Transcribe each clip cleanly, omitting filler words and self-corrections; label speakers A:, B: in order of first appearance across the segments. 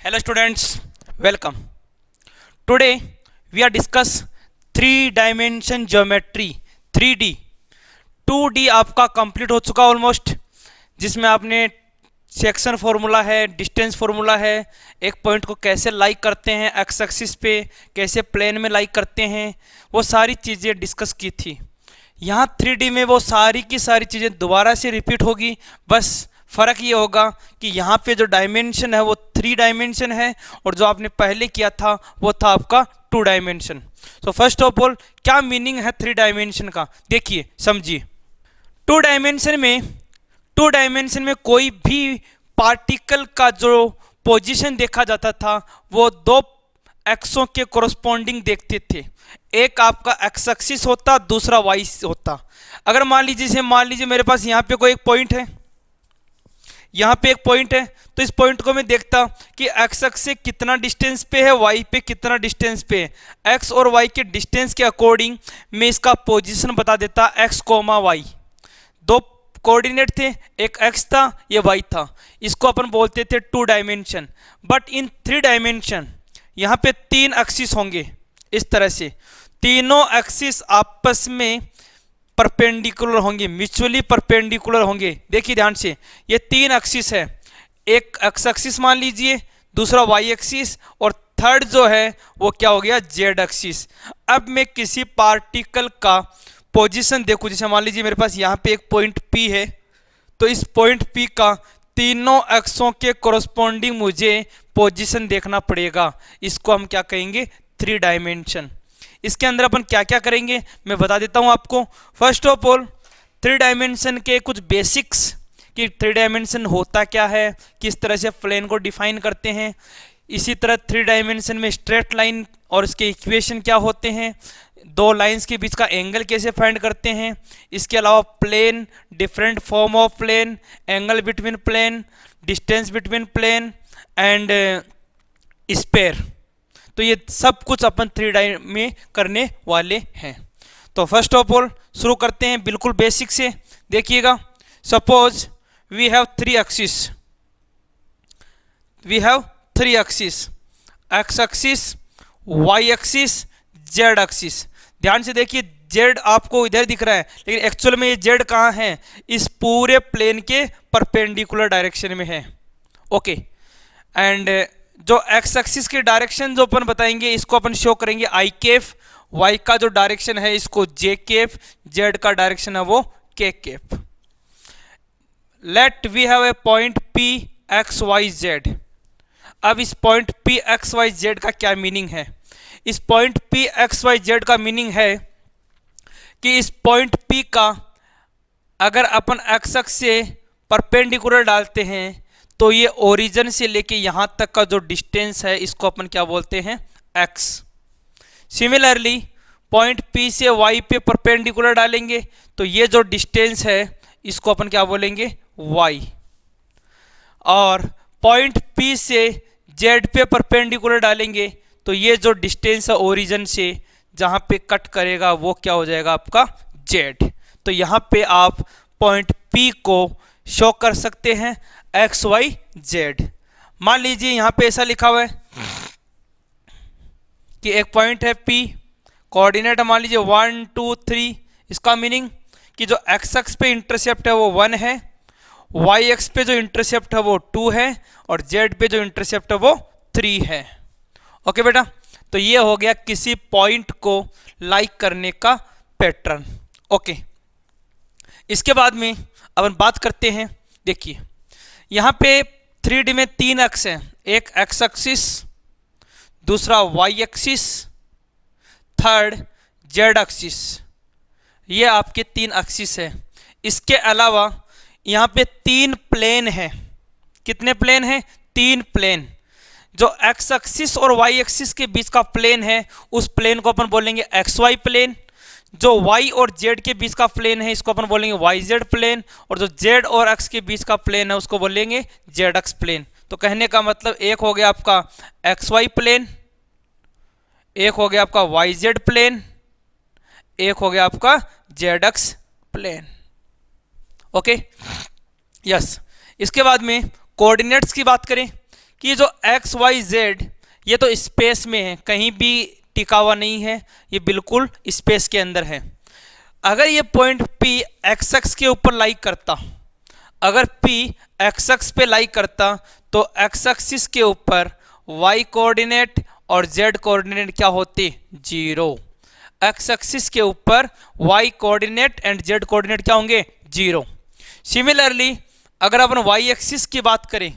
A: Hello students, welcome. Today we are discuss 3 dimension geometry 3D. 2D आपका complete हो चुका almost, जिसमें आपने सेक्शन फॉर्मूला है, डिस्टेंस फॉर्मूला है, एक पॉइंट को कैसे लाइक करते हैं एक्स एक्सिस पे, कैसे प्लेन में लाइक करते हैं, वो सारी चीज़ें डिस्कस की थी। यहाँ 3D में वो सारी की सारी चीज़ें दोबारा से रिपीट होगी, बस फ़र्क ये होगा कि यहाँ पे जो डायमेंशन है वो 3 डायमेंशन है और जो आपने पहले किया था वो था आपका 2 dimension. So first of all क्या मीनिंग है 3 डायमेंशन का, देखिए समझिए। 2 डायमेंशन में कोई भी पार्टिकल का जो पोजीशन देखा जाता था वो 2 एक्सों के कोरस्पॉन्डिंग देखते थे। एक आपका एक्स एक्सिस होता, दूसरा वाई होता। अगर मान लीजिए मेरे पास यहाँ पे कोई एक पॉइंट है, यहाँ पे एक पॉइंट है, तो इस पॉइंट को मैं देखता कि एक्स एक्स से कितना डिस्टेंस पे है, वाई पे कितना डिस्टेंस पे है। एक्स और वाई के डिस्टेंस के अकॉर्डिंग मैं इसका पोजीशन बता देता, एक्स कोमा वाई। 2 कोऑर्डिनेट थे, एक एक्स था, ये वाई था। इसको अपन बोलते थे 2 डायमेंशन। बट इन 3 डायमेंशन यहाँ पे 3 एक्सिस होंगे। इस तरह से तीनों एक्सिस आपस में परपेंडिकुलर होंगे, म्यूचुअली परपेंडिकुलर होंगे। देखिए ध्यान से, ये 3 एक्सिस है, एक एक्स एक्सिस मान लीजिए, दूसरा वाई एक्सिस और थर्ड जो है वो क्या हो गया, जेड एक्सिस। अब मैं किसी पार्टिकल का पोजीशन देखूं, जैसे मान लीजिए मेरे पास यहाँ पे एक पॉइंट P है, तो इस पॉइंट P का तीनों एक्सों के कोरस्पॉन्डिंग मुझे पोजीशन देखना पड़ेगा। इसको हम क्या कहेंगे, 3 डायमेंशन। इसके अंदर अपन क्या क्या करेंगे मैं बता देता हूं आपको। फर्स्ट ऑफ ऑल 3 डायमेंशन के कुछ बेसिक्स, कि 3 डायमेंशन होता क्या है, किस तरह से प्लेन को डिफाइन करते हैं। इसी तरह 3 डायमेंशन में स्ट्रेट लाइन और इसके इक्वेशन क्या होते हैं, 2 लाइंस के बीच का एंगल कैसे फाइंड करते हैं। इसके अलावा plane, different form of plane, angle between plane, distance between plane and sphere. तो ये सब कुछ अपन 3D में करने वाले हैं। तो फर्स्ट ऑफ ऑल शुरू करते हैं बिल्कुल बेसिक से। देखिएगा, suppose we have 3 axis, X axis, Y axis, Z axis. ध्यान से देखिए, जेड आपको इधर दिख रहा है, लेकिन एक्चुअल में ये जेड कहाँ है, इस पूरे प्लेन के परपेंडिकुलर डायरेक्शन में है। ओके, एंड जो एक्स एक्सिस के डायरेक्शन जो अपन बताएंगे, इसको अपन शो करेंगे आई केफ, वाई का जो डायरेक्शन है इसको जे केफ, जेड का डायरेक्शन है वो के केफ। Let we have a point P X Y Z. अब इस point P X Y Z का क्या मीनिंग है, इस point P X Y Z का मीनिंग है कि इस पॉइंट पी का अगर अपन एक्स एक्स से परपेंडिकुलर डालते हैं तो ये ओरिजिन से लेके यहाँ तक का जो डिस्टेंस है इसको अपन क्या बोलते हैं, x। सिमिलरली पॉइंट P से y पे परपेंडिकुलर डालेंगे तो ये जो डिस्टेंस है इसको अपन क्या बोलेंगे, y। और पॉइंट P से z पे परपेंडिकुलर डालेंगे तो ये जो डिस्टेंस है ओरिजिन से जहाँ पे कट करेगा वो क्या हो जाएगा आपका, z। तो यहाँ पे आप पॉइंट P को शो कर सकते हैं एक्स वाई जेड। मान लीजिए यहाँ पे ऐसा लिखा हुआ है कि एक पॉइंट है P, कोऑर्डिनेट मान लीजिए 1 2 3। इसका मीनिंग कि जो एक्स एक्स पे इंटरसेप्ट है वो 1 है, वाई एक्स पे जो इंटरसेप्ट है वो 2 है और जेड पे जो इंटरसेप्ट है वो 3 है। ओके बेटा, तो ये हो गया किसी पॉइंट को लाइक करने का पैटर्न। ओके, इसके बाद में अपन बात करते हैं। देखिए यहाँ पे 3D में 3 एक्स हैं, एक एक्स एक्सिस, दूसरा Y axis, third Z axis. ये आपके 3 एक्सिस है। इसके अलावा यहाँ पे 3 प्लेन हैं। कितने प्लेन हैं, 3 प्लेन। जो एक्स एक्सिस और वाई एक्सिस के बीच का प्लेन है उस प्लेन को अपन बोलेंगे एक्स वाई प्लेन। जो y और z के बीच का प्लेन है इसको अपन बोलेंगे yz प्लेन, और जो z और x के बीच का प्लेन है उसको बोलेंगे zx प्लेन। तो कहने का मतलब एक हो गया आपका xy प्लेन, एक हो गया आपका yz प्लेन, एक हो गया आपका zx प्लेन। Okay, yes. इसके बाद में कोऑर्डिनेट्स की बात करें कि जो एक्स वाई जेड ये तो स्पेस में है, कहीं भी टिका हुआ नहीं है, ये बिल्कुल स्पेस के अंदर है। अगर ये पॉइंट P एक्स एक्स के ऊपर लाई करता, अगर P एक्स एक्स पे लाई करता तो एक्स एक्सिस के ऊपर y कोऑर्डिनेट और z कोऑर्डिनेट क्या होते? 0। एक्स एक्सिस के ऊपर y coordinate and z coordinate क्या होंगे? 0। सिमिलरली अगर अपन y एक्सिस की बात करें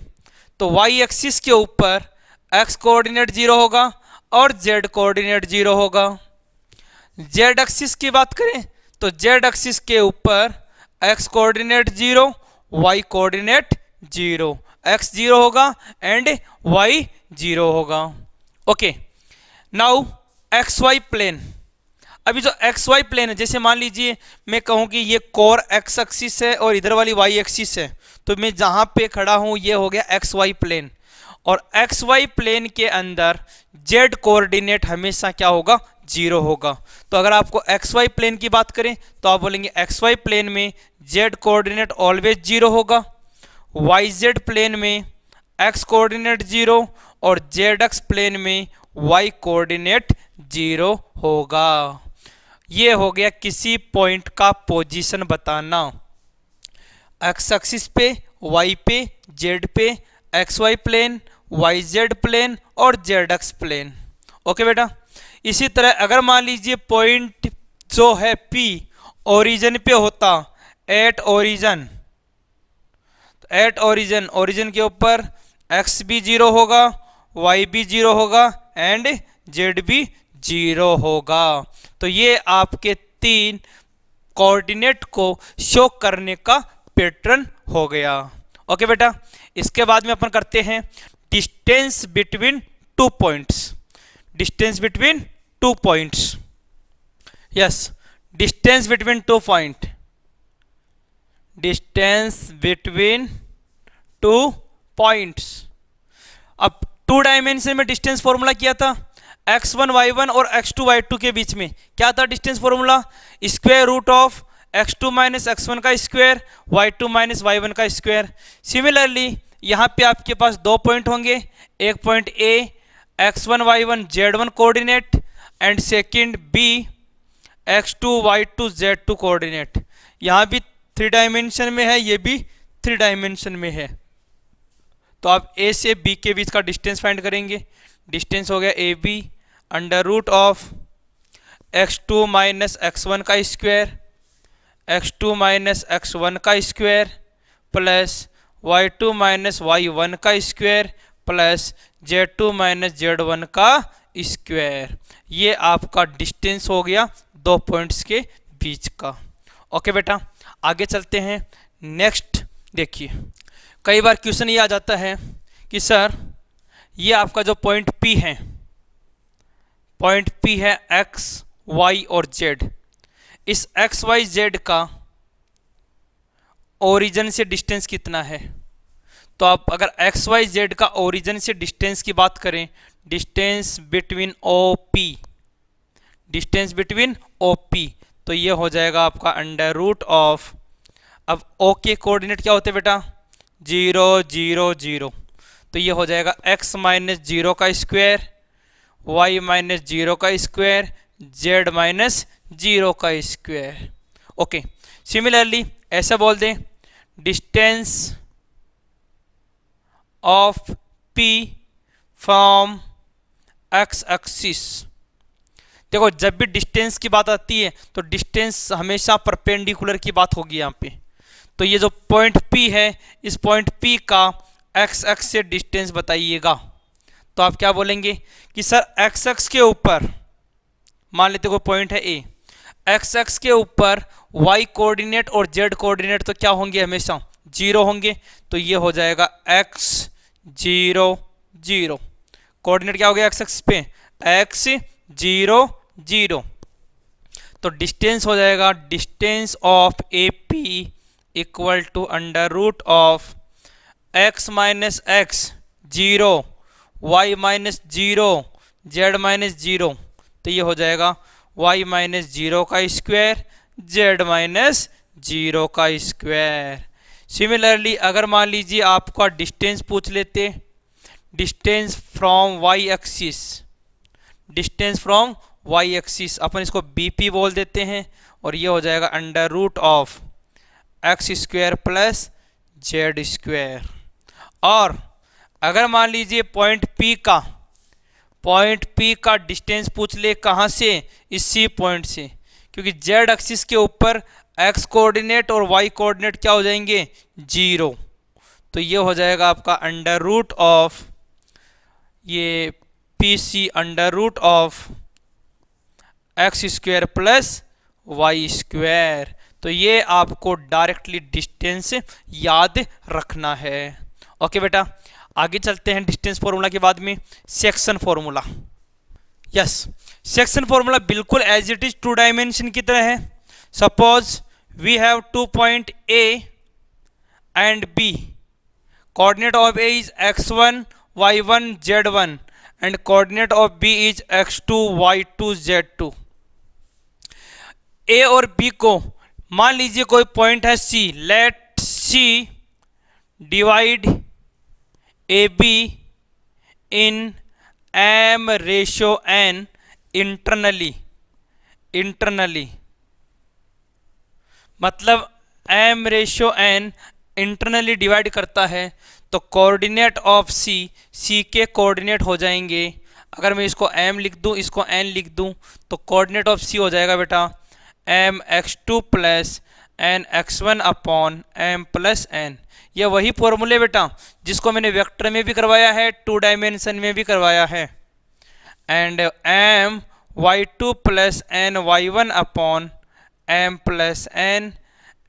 A: तो y एक्सिस के ऊपर x कोऑर्डिनेट 0 होगा और z कोऑर्डिनेट 0 होगा। z एक्सिस की बात करें तो z एक्सिस के ऊपर x coordinate 0, y coordinate 0, x 0 होगा एंड y 0 होगा। Okay, now X Y plane. अभी जो एक्स वाई प्लेन है, जैसे मान लीजिए मैं कहूँ कि ये कोर एक्स एक्सिस है और इधर वाली वाई एक्सिस है, तो मैं जहाँ पे खड़ा हूँ ये हो गया एक्स वाई प्लेन। और एक्स वाई प्लेन के अंदर जेड कोऑर्डिनेट हमेशा क्या होगा? 0 होगा। तो अगर आपको एक्स वाई प्लेन की बात करें तो आप बोलेंगे एक्स वाई प्लेन में जेड कोऑर्डिनेट ऑलवेज 0 होगा, वाई जेड प्लेन में एक्स कोऑर्डिनेट 0 और जेड एक्स प्लेन में वाई कोऑर्डिनेट 0 होगा। ये हो गया किसी पॉइंट का पोजीशन बताना। एक्स एक्सिस पे, वाई पे, जेड पे, X Y plane, Y Z plane और जेड एक्स प्लेन। ओके बेटा, इसी तरह अगर मान लीजिए पॉइंट जो है P ओरिजिन पे होता, at origin, at origin, origin के ऊपर x भी 0 होगा, y भी 0 होगा एंड z भी 0 होगा। तो ये आपके 3 कोऑर्डिनेट को शो करने का पैटर्न हो गया। ओके बेटा, इसके बाद में अपन करते हैं distance between 2 points. Distance between 2 points, yes, distance between 2 point, distance between 2 points. अब 2 डायमेंशन में डिस्टेंस फॉर्मूला किया था, x1 y1 और x2 y2 के बीच में क्या था distance formula? Square root of x2 minus x1 का स्क्वायर, y2 माइनस y1 का स्क्वायर। सिमिलरली यहाँ पे आपके पास 2 पॉइंट होंगे, एक point A x1 y1 z1 coordinate and second B x2 y2 z2 coordinate. यहाँ भी 3 डायमेंशन में है, ये भी 3 डायमेंशन में है। तो आप A से B के बीच का डिस्टेंस फाइंड करेंगे। डिस्टेंस हो गया AB under root of x2 minus x1 का स्क्वायर, x2 माइनस x1 का square plus y2 minus y1 का square plus z2 minus z1 का स्क्वायर। ये आपका डिस्टेंस हो गया 2 पॉइंट्स के बीच का। ओके बेटा, आगे चलते हैं। नेक्स्ट देखिए, कई बार क्वेश्चन ये आ जाता है कि सर ये आपका जो पॉइंट P है, पॉइंट P है x, y और z, इस x, y, z का ओरिजिन से डिस्टेंस कितना है? तो आप अगर x, y, z का ओरिजिन से डिस्टेंस की बात करें, distance between OP, distance between OP, तो ये हो जाएगा आपका अंडर रूट ऑफ, अब O के कोऑर्डिनेट क्या होते हैं बेटा? 0 0 0, तो ये हो जाएगा x माइनस 0 का स्क्वायर, y माइनस 0 का स्क्वायर, z माइनस 0 का स्क्वायर। ओके, सिमिलरली ऐसा बोल दें distance of P from x axis. देखो, जब भी डिस्टेंस की बात आती है तो डिस्टेंस हमेशा परपेंडिकुलर की बात होगी यहाँ पे। तो ये जो पॉइंट P है, इस पॉइंट P का x एक्स से डिस्टेंस बताइएगा। तो आप क्या बोलेंगे कि सर x एक्स के ऊपर मान लेते कोई पॉइंट है A, x एक्स के ऊपर y कोऑर्डिनेट और z कोऑर्डिनेट तो क्या होंगे? हमेशा 0 होंगे। तो ये हो जाएगा x 0 0, कोऑर्डिनेट क्या हो गया x एक्स पे? x 0 0। तो डिस्टेंस हो जाएगा distance of AP equal to under root of x minus x 0, y minus 0, z minus 0। तो ये हो जाएगा y माइनस 0 का स्क्वायर, z माइनस 0 का स्क्वायर। सिमिलरली अगर मान लीजिए आपका डिस्टेंस पूछ लेते, distance from Y axis, distance from Y axis अपन इसको बीपी बोल देते हैं, और ये हो जाएगा under root of X square plus Z square. और अगर मान लीजिए पॉइंट पी का डिस्टेंस पूछ ले कहाँ से, इसी पॉइंट से, क्योंकि जेड एक्सिस के ऊपर एक्स कोऑर्डिनेट और वाई कोऑर्डिनेट क्या हो जाएंगे, 0। तो ये हो जाएगा आपका अंडर रूट ऑफ ये P C under root of X square plus Y square. तो ये आपको डायरेक्टली डिस्टेंस याद रखना है। ओके बेटा, आगे चलते हैं डिस्टेंस फॉर्मूला के बाद में section formula. Yes, section formula बिल्कुल एज इट इज 2 डायमेंशन की तरह है। Suppose we have 2 point A and B, coordinate of A is x1 y1 z1 and coordinate of B is x2 y2 z2। A और B को मान लीजिए कोई point है C, let C divide A B in m ratio n internally, मतलब m ratio n internally divide करता है, तो कोऑर्डिनेट ऑफ सी के कोऑर्डिनेट हो जाएंगे। अगर मैं इसको m लिख दूं, इसको n लिख दूं, तो कोऑर्डिनेट ऑफ सी हो जाएगा बेटा m x2 plus n x1 upon m plus n। यह वही फॉर्मूले बेटा जिसको मैंने वेक्टर में भी करवाया है, 2 डायमेंशन में भी करवाया है। And m y2 plus n y1 upon m plus n,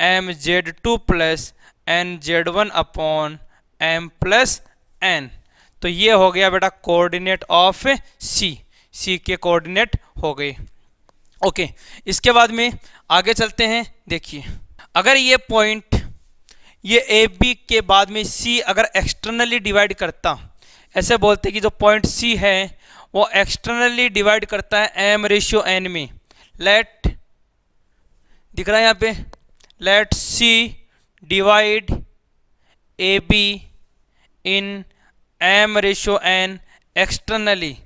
A: m z2 plus n z1 upon m plus n। तो ये हो गया बेटा कोऑर्डिनेट ऑफ सी के कोऑर्डिनेट हो गए। ओके, इसके बाद में आगे चलते हैं। देखिए, अगर ये पॉइंट ये ए बी के बाद में सी अगर एक्सटर्नली डिवाइड करता, ऐसे बोलते हैं कि जो पॉइंट सी है वो एक्सटर्नली डिवाइड करता है m रेशियो n में। लेट दिख रहा है यहाँ पे, late C divide A B in m ratio n externally.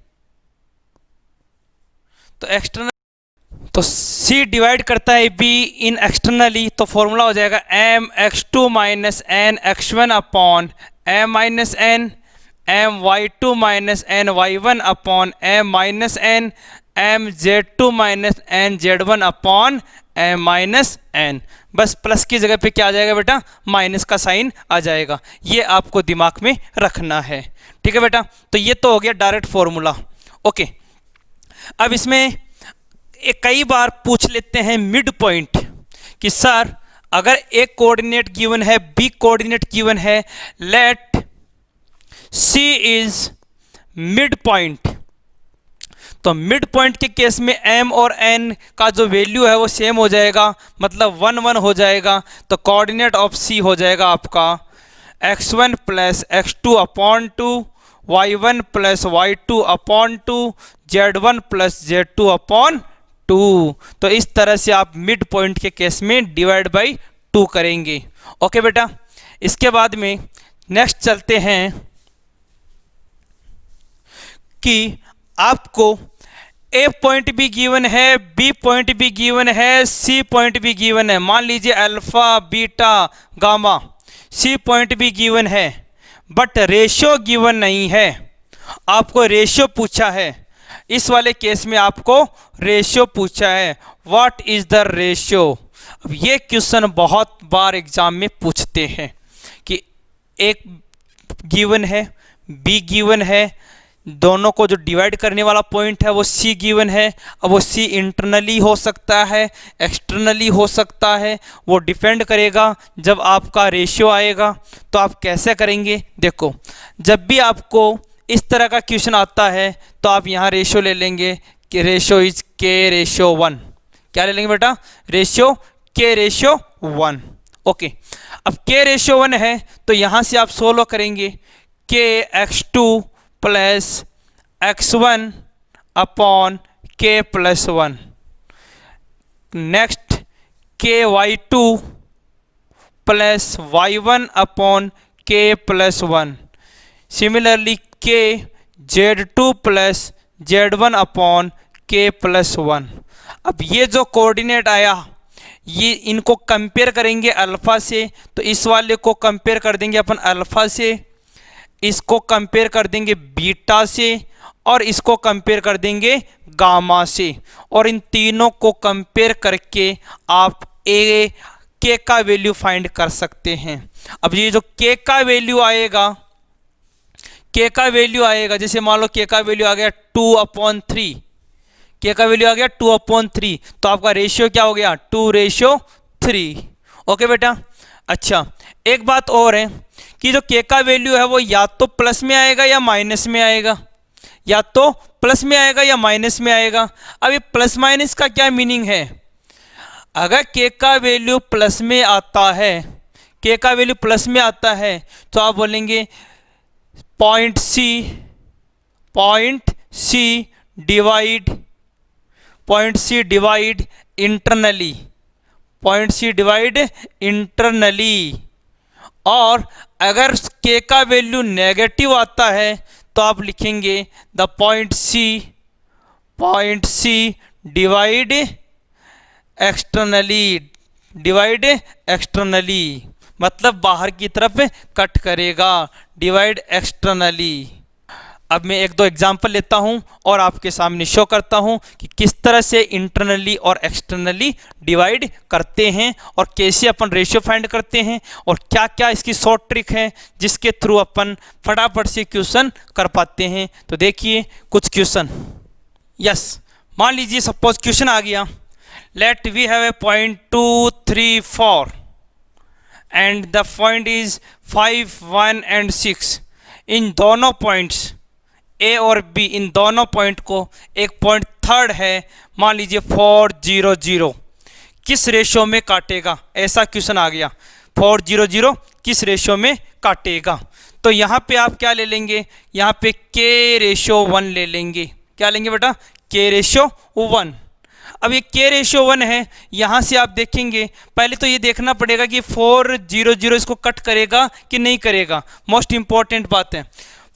A: तो C डिवाइड करता है B इन एक्सटर्नली, तो फॉर्मूला हो जाएगा m x2 minus n x1 upon m minus n, m y2 minus n y1 upon m minus n, m z2 minus n z1 upon m minus n। बस plus की जगह पे क्या आ जाएगा बेटा, माइनस का साइन आ जाएगा। ये आपको दिमाग में रखना है, ठीक है बेटा। तो ये तो हो गया डायरेक्ट फॉर्मूला। ओके, अब इसमें कई बार पूछ लेते हैं मिड पॉइंट कि सर अगर एक कोऑर्डिनेट गिवन है, बी कोऑर्डिनेट गिवन है, let see is mid point, तो मिड पॉइंट के केस में m और n का जो वैल्यू है वो सेम हो जाएगा, मतलब 1 1 हो जाएगा। तो कोऑर्डिनेट ऑफ सी हो जाएगा आपका x1 plus x2 upon 2, y1 plus y2 upon 2, z1 plus z2 upon 2। तो इस तरह से आप मिड पॉइंट के केस में डिवाइड बाई 2 करेंगे। ओके बेटा, इसके बाद में नेक्स्ट चलते हैं कि आपको ए पॉइंट भी गिवन है, बी पॉइंट भी गिवन है, सी पॉइंट भी गिवन है। मान लीजिए alpha beta gamma, C point भी गिवन है बट रेशियो गिवन नहीं है। आपको रेशियो पूछा है, इस वाले केस में आपको रेशियो पूछा है, व्हाट इज द रेशियो। अब ये क्वेश्चन बहुत बार एग्जाम में पूछते हैं कि एक गिवन है, बी गिवन है, दोनों को जो डिवाइड करने वाला पॉइंट है वो सी गिवन है। अब वो सी इंटरनली हो सकता है, एक्सटर्नली हो सकता है, वो डिपेंड करेगा जब आपका रेशियो आएगा। तो आप कैसे करेंगे, देखो जब भी आपको इस तरह का क्वेश्चन आता है तो आप यहाँ रेशियो ले लेंगे कि रेशियो इज के रेशियो 1। क्या ले लेंगे बेटा, रेशियो के रेशियो 1। ओके, अब के रेशियो 1 है तो यहाँ से आप सोल्व करेंगे के x2 प्लस x1 अपॉन के प्लस 1। नेक्स्ट के y2 प्लस y1 अपॉन के प्लस 1। सिमिलरली के Z2 प्लस Z1 अपॉन के प्लस 1। अब ये जो कोऑर्डिनेट आया, ये इनको कंपेयर करेंगे अल्फ़ा से, तो इस वाले को कंपेयर कर देंगे अपन अल्फ़ा से, इसको कंपेयर कर देंगे बीटा से, और इसको कंपेयर कर देंगे गामा से, और इन तीनों को कंपेयर करके आप ए के का वैल्यू फाइंड कर सकते हैं। अब ये जो के का वैल्यू आएगा, के का वैल्यू आएगा, जैसे मान लो के का वैल्यू आ गया 2/3, के का वैल्यू आ गया 2/3, तो आपका रेशियो क्या हो गया 2:3। ओके बेटा। अच्छा, एक बात और है कि जो के का वैल्यू है वो या तो प्लस में आएगा या माइनस में आएगा, या तो प्लस में आएगा या माइनस में आएगा। अब ये प्लस माइनस का क्या मीनिंग है? अगर के का वैल्यू प्लस में आता है, के का वैल्यू प्लस में आता है, तो आप बोलेंगे point C divide internally, point C divide internally. और अगर के का वैल्यू नेगेटिव आता है तो आप लिखेंगे the point C divide externally, मतलब बाहर की तरफ कट करेगा, डिवाइड एक्सटर्नली। अब मैं एक दो एग्जांपल लेता हूं और आपके सामने शो करता हूं कि किस तरह से इंटरनली और एक्सटर्नली डिवाइड करते हैं, और कैसे अपन रेशियो फाइंड करते हैं, और क्या क्या इसकी शॉर्ट ट्रिक है जिसके थ्रू अपन फटाफट से क्वेश्चन कर पाते हैं। तो देखिए कुछ क्वेश्चन। यस, मान लीजिए सपोज क्वेश्चन आ गया, let we have a point 2, 3, 4 and the point is 5, 1 and 6। इन दोनों पॉइंट्स ए और बी, इन दोनों पॉइंट को एक पॉइंट थर्ड है, मान लीजिए 4, 0, 0, किस रेशियो में काटेगा? ऐसा क्वेश्चन आ गया, 4, 0, 0 किस रेशियो में काटेगा? तो यहाँ पे आप क्या ले लेंगे? यहाँ पे K/1 ले लेंगे। क्या लेंगे बेटा? K/1। अब ये K/1 है, यहाँ से आप देखेंगे, पहले तो ये देखना पड़ेगा कि 4, 0, 0 इसको कट करेगा कि नहीं करेगा, मोस्ट इंपॉर्टेंट बात है।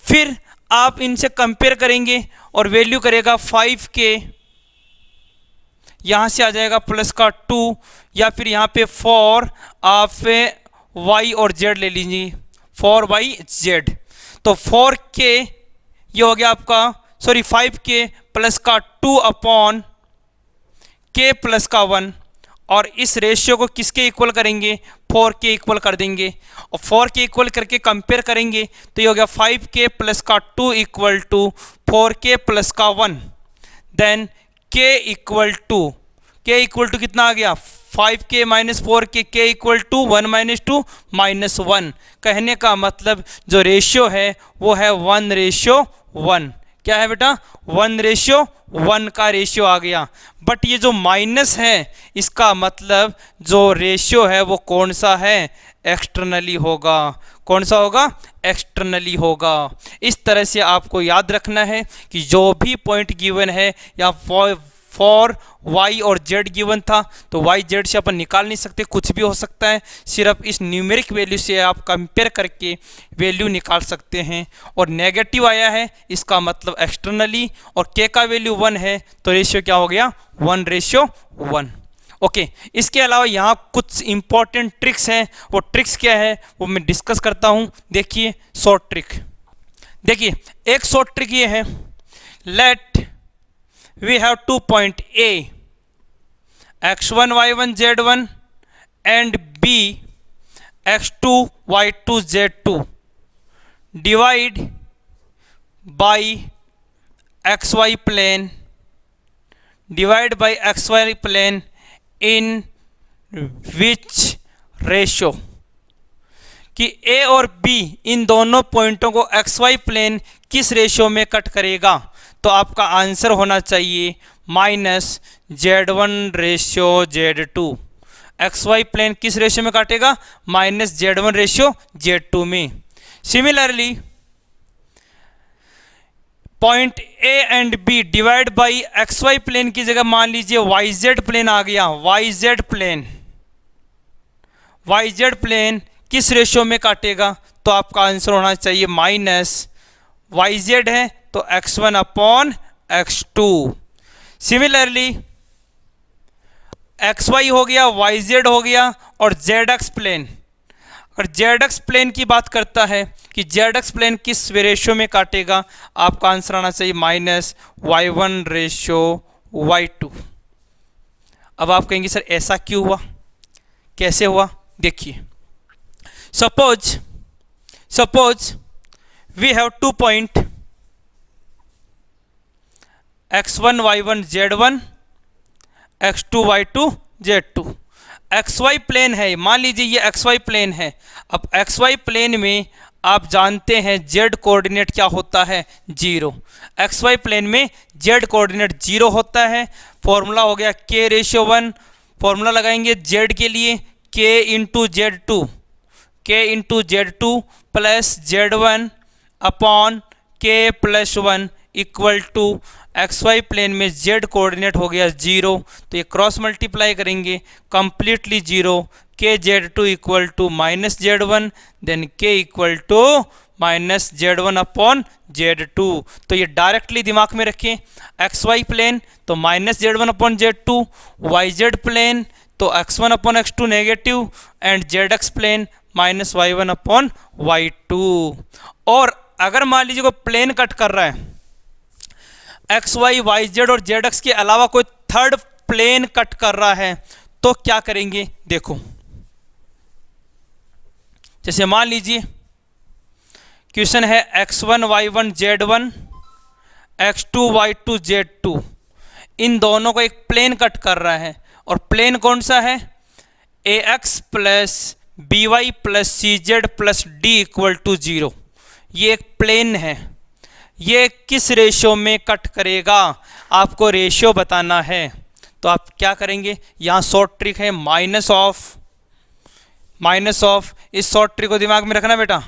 A: फिर आप इनसे कंपेयर करेंगे और वैल्यू करेगा 5K, यहाँ से आ जाएगा प्लस का 2, या फिर यहाँ पे 4 आप Y और Z ले लीजिए, 4YZ। तो 4K ये हो गया आपका, सॉरी 5K प्लस का 2 अपॉन K प्लस का 1, और इस रेशियो को किसके इक्वल करेंगे? 4K इक्वल कर देंगे, और 4K इक्वल करके कंपेयर करेंगे तो ये हो गया 5K प्लस का 2 इक्वल टू 4K प्लस का 1। देन K इक्वल टू कितना आ गया? 5K minus 4K, K equal to 1 minus 2 minus 1। कहने का मतलब जो रेशियो है वो है 1:1। क्या है बेटा? 1:1 का रेशियो आ गया। बट ये जो माइनस है, इसका मतलब जो रेशियो है वो कौन सा है? एक्सटर्नली होगा। कौन सा होगा? एक्सटर्नली होगा। इस तरह से आपको याद रखना है कि जो भी पॉइंट गिवन है, या फॉर Y और Z गिवन था, तो Y Z से अपन निकाल नहीं सकते, कुछ भी हो सकता है, सिर्फ इस न्यूमेरिक वैल्यू से आप कंपेयर करके वैल्यू निकाल सकते हैं। और नेगेटिव आया है, इसका मतलब एक्सटर्नली, और K का वैल्यू 1 है, तो रेशियो क्या हो गया? 1:1। ओके, इसके अलावा यहाँ कुछ इंपॉर्टेंट ट्रिक्स हैं। वो ट्रिक्स क्या है वो मैं डिस्कस करता हूँ। देखिए शॉर्ट ट्रिक, देखिए एक शॉर्ट ट्रिक ये है, late we have 2 point A, x1 y1 z1, and B, x2 y2 z2, divide by xy plane, in which ratio? कि A और B इन दोनों पॉइंटों को XY प्लेन किस रेशियो में कट करेगा? तो आपका आंसर होना चाहिए -Z1:Z2। XY प्लेन किस रेशियो में काटेगा? -Z1:Z2 में। Similarly point A and B divide by XY plane की जगह मान लीजिए YZ प्लेन आ गया। YZ प्लेन किस रेशियो में काटेगा? तो आपका आंसर होना चाहिए वाई जेड है तो x1 upon x2। Similarly xy हो गया, वाई जेड हो गया और जेड प्लेन। अगर जेड प्लेन की बात करता है कि जेड प्लेन किस रेशियो में काटेगा, आपका आंसर आना चाहिए -y1 रेशियो y2। अब आप कहेंगे सर ऐसा क्यों हुआ, कैसे हुआ? देखिए, suppose we have 2 point x1 y1 z1 x2 y2 z2। xy plane है, मान लीजिए ये xy प्लेन है। अब xy प्लेन में आप जानते हैं z कोऑर्डिनेट क्या होता है, 0। xy प्लेन में z कोऑर्डिनेट 0 होता है। फॉर्मूला हो गया k/1। फॉर्मूला लगाएंगे z के लिए k into z2 plus z1 upon k plus 1 equal to xy plane में z कोऑर्डिनेट हो गया 0, तो ये क्रॉस मल्टीप्लाई करेंगे completely 0। k z2 equal to -z1 then k equal to -z1 upon z2। तो ये डायरेक्टली दिमाग में रखें, xy प्लेन तो -z1 upon z2, yz plane तो x1 upon x2 negative and zx plane -y1 upon y2। और अगर मान लीजिए कोई प्लेन कट कर रहा है, एक्स वाई वाई जेड और जेड एक्स के अलावा कोई थर्ड प्लेन कट कर रहा है, तो क्या करेंगे? देखो, जैसे मान लीजिए क्वेश्चन है x1 y1 z1 x2 y2 z2, इन दोनों को एक प्लेन कट कर रहा है और प्लेन कौन सा है? ax plus B Y plus C Z plus D equal to 0। ये एक प्लेन है, ये किस रेशियो में कट करेगा आपको रेशियो बताना है। तो आप क्या करेंगे, यहाँ शॉर्ट ट्रिक है माइनस ऑफ, इस शॉर्ट ट्रिक को दिमाग में रखना बेटा,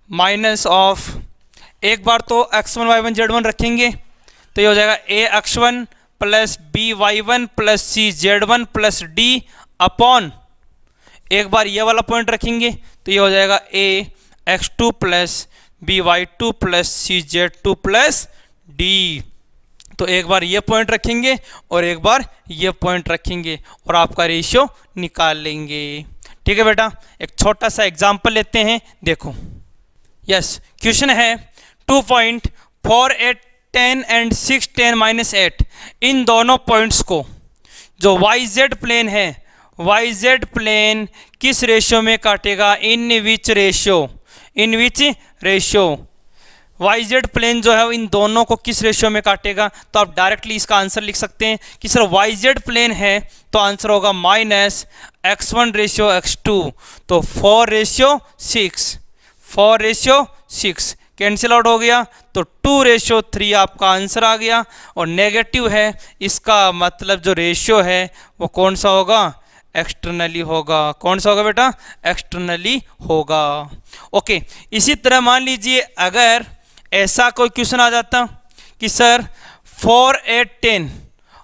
A: माइनस ऑफ। एक बार तो x1 y1 z1 रखेंगे तो ये हो जाएगा a x1 plus b y1 plus c z1 plus d upon, एक बार ये वाला पॉइंट रखेंगे तो ये हो जाएगा a x2 plus B y2 plus C z2 plus D. तो एक बार ये पॉइंट रखेंगे और एक बार ये पॉइंट रखेंगे और आपका रेशियो निकाल लेंगे। ठीक है बेटा, एक छोटा सा एग्जांपल लेते हैं, देखो। यस, क्वेश्चन है 2 पॉइंट 4 8 10 एंड 6 10 -8, इन दोनों पॉइंट्स को जो YZ प्लेन है, YZ प्लेन किस रेशियो में काटेगा? इन विच रेशियो YZ प्लेन जो है इन दोनों को किस रेशियो में काटेगा? तो आप डायरेक्टली इसका आंसर लिख सकते हैं कि सर YZ प्लेन है तो आंसर होगा -x1 रेशियो x2, तो 4/6 कैंसिल आउट हो गया, तो 2/3 आपका आंसर आ गया। और नेगेटिव है, इसका मतलब जो रेशियो है वो कौन सा होगा? एक्सटर्नली होगा। कौन सा होगा बेटा? एक्सटर्नली होगा। ओके, इसी तरह मान लीजिए अगर ऐसा कोई क्वेश्चन आ जाता कि सर 4 8 10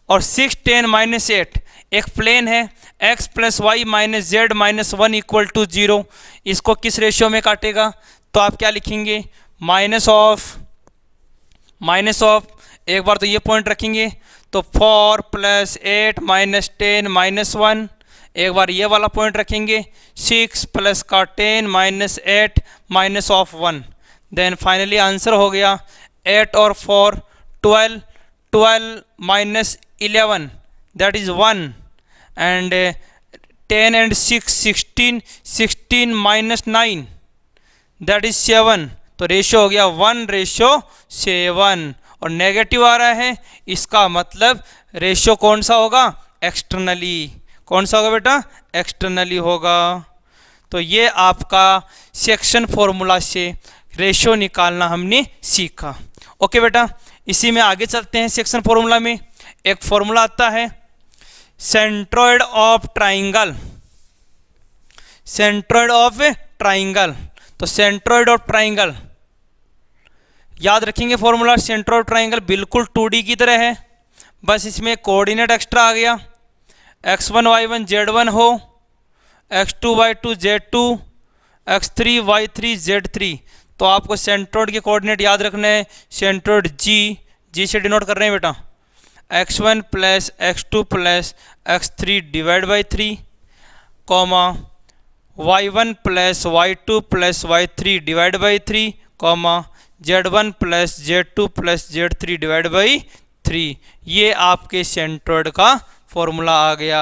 A: और 6 10 -8 एक प्लेन है, x plus Y minus Z minus 1 equal to 0, इसको किस रेशियो में काटेगा? तो आप क्या लिखेंगे? माइनस ऑफ, एक बार तो ये पॉइंट रखेंगे तो 4 + 8 - 10 - 1, एक बार ये वाला पॉइंट रखेंगे 6 + 10 - 8 -1, देन फाइनली आंसर हो गया 8 और 4 12 12 - 11 that is 1 and 10 and 6 16 16 - 9 that is 7, तो रेशियो हो गया 1/7 और नेगेटिव आ रहा है, इसका मतलब रेशियो कौन सा होगा? एक्सटर्नली। कौन सा होगा बेटा? एक्सटर्नली होगा। तो ये आपका सेक्शन फॉर्मूला से रेशियो निकालना हमने सीखा। ओके बेटा, इसी में आगे चलते हैं। सेक्शन फॉर्मूला में एक फॉर्मूला आता है सेंट्रोइड ऑफ ट्राइंगल। तो सेंट्रोइड ऑफ ट्राइंगल याद रखेंगे फॉर्मूला। सेंट्रोइड ट्राइंगल बिल्कुल 2D की तरह है, बस इसमें कोऑर्डिनेट एक्स्ट्रा आ गया। x1 y1 z1 हो, x2 y2 z2, x3 y3 z3, तो आपको सेंट्रोइड के कोऑर्डिनेट याद रखने हैं। सेंट्रोइड जी से डिनोट कर रहे हैं बेटा, x1 plus x2 plus x3 divide by 3, comma y1 plus y2 plus y3 divide by 3, comma z1 plus z2 plus z3 divide by 3। ये आपके सेंट्रोइड का फॉर्मूला आ गया।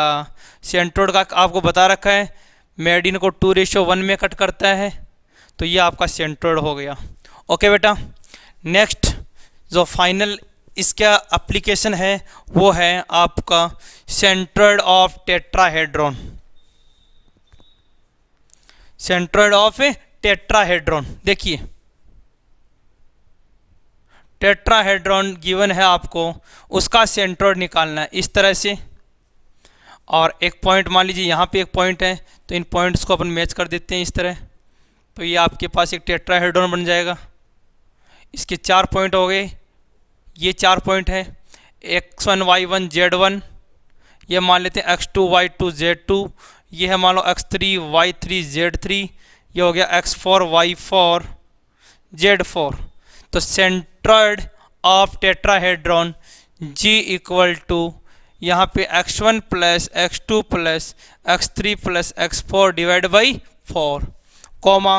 A: सेंट्रोइड का आपको बता रखा है मेडियन को 2:1 में कट करता है, तो ये आपका सेंट्रोइड हो गया। ओके बेटा, नेक्स्ट जो फाइनल इसका एप्लीकेशन है वो है आपका centroid of tetrahedron. Centroid of tetrahedron, देखिए टेट्राहेड्रॉन गिवन है आपको, उसका सेंट्रोइड निकालना है इस तरह से। और एक पॉइंट मान लीजिए यहाँ पे एक पॉइंट है, तो इन पॉइंट्स को अपन मैच कर देते हैं इस तरह, तो ये आपके पास एक टेट्राहेड्रॉन बन जाएगा। इसके 4 पॉइंट हो गए, ये 4 पॉइंट है, x1 y1 z1, ये मान लेते हैं x2 y2 z2, ये है मान लो x3 y3 z3, ये हो गया x4 y4 z4। तो centroid of tetrahedron G equal to यहाँ पे x1 plus x2 plus x3 plus x4 divide by 4, comma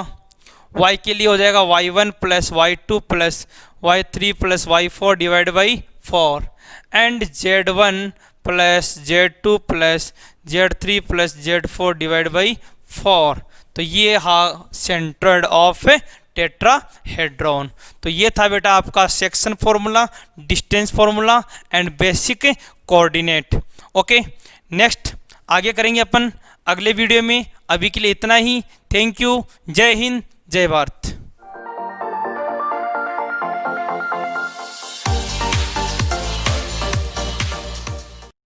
A: y के लिए हो जाएगा y1 plus y2 plus y3 plus y4 divide by 4, and z1 plus z2 plus z3 plus z4 divide by 4। तो ये हा centroid of tetrahedron. तो ये था बेटा आपका section formula, distance formula and basic coordinate. Okay, next आगे करेंगे अपन अगले वीडियो में। अभी के लिए इतना ही। Thank you. जय हिंद, जय भारत।